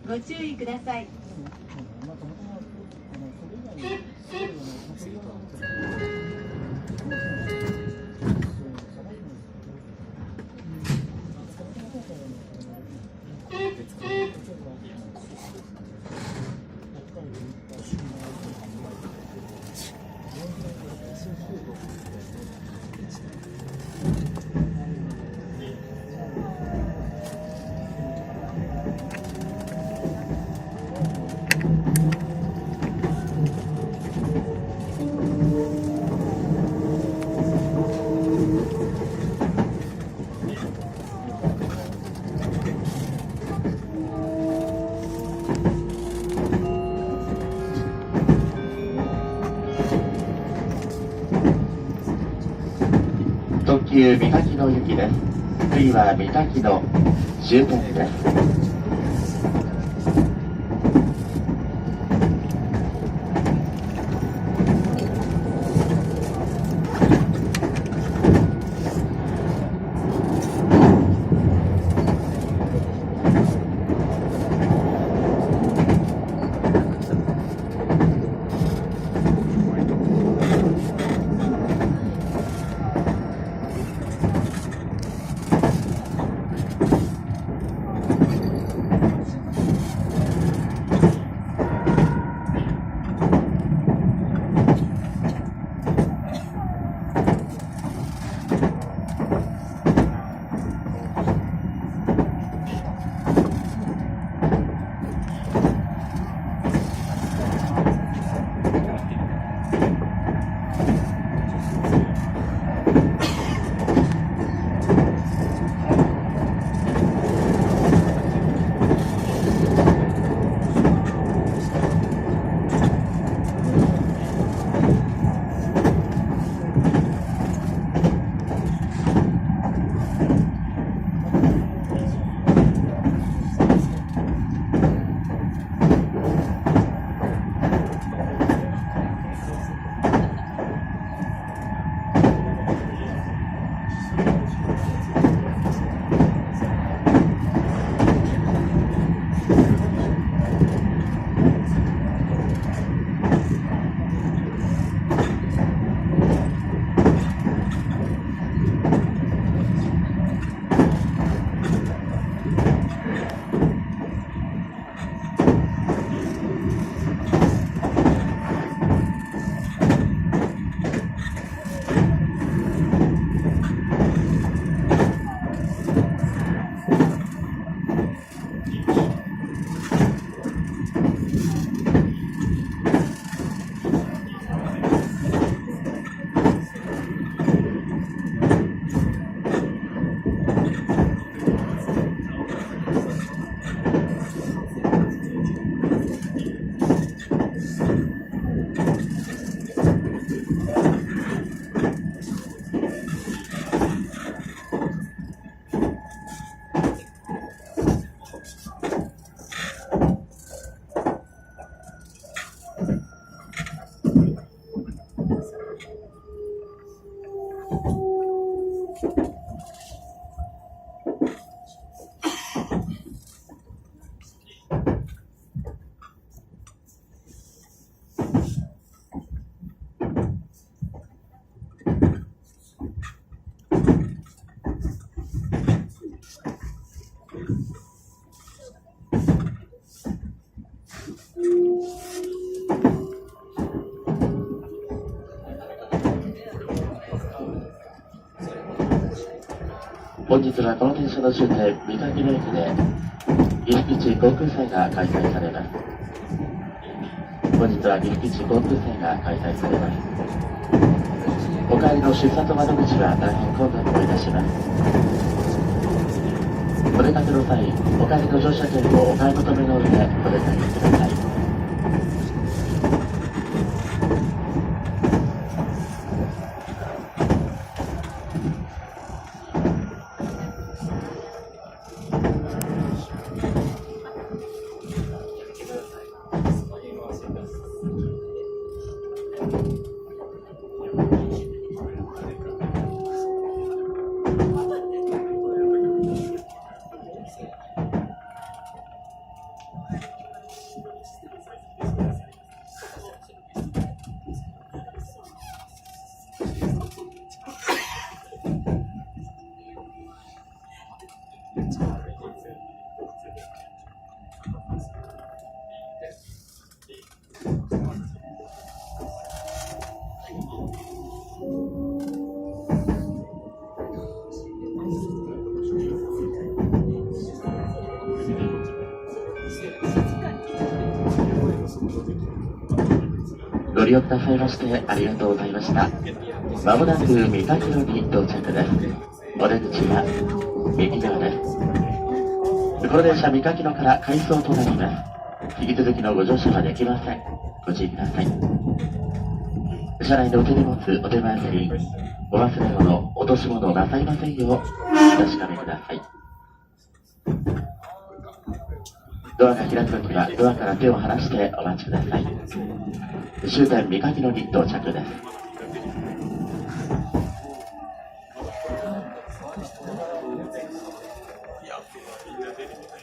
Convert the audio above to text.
ご注意ください。特急三柿野行きです。次は三柿野終点です。本日はこの電車の終点三柿野駅で岐阜基地航空祭が開催されます。本日は岐阜基地航空祭が開催されます。お帰りの出発窓口は大変混雑をいたします。お出かけの際、お帰りの乗車券をお買い求めの上でお出かけください。ご利用くださいましてありがとうございました。まもなく三柿野に到着です。お出口は右側です。この電車三柿野から回送となります。引き続きのご乗車はできません。ご注意ください。車内でお手荷物、お手前にお忘れ物、落とし物をなさいませんようお確かめください。ドアが開くときはドアから手を離してお待ちください。終点三柿野に到着です。いや、みんな出てこない。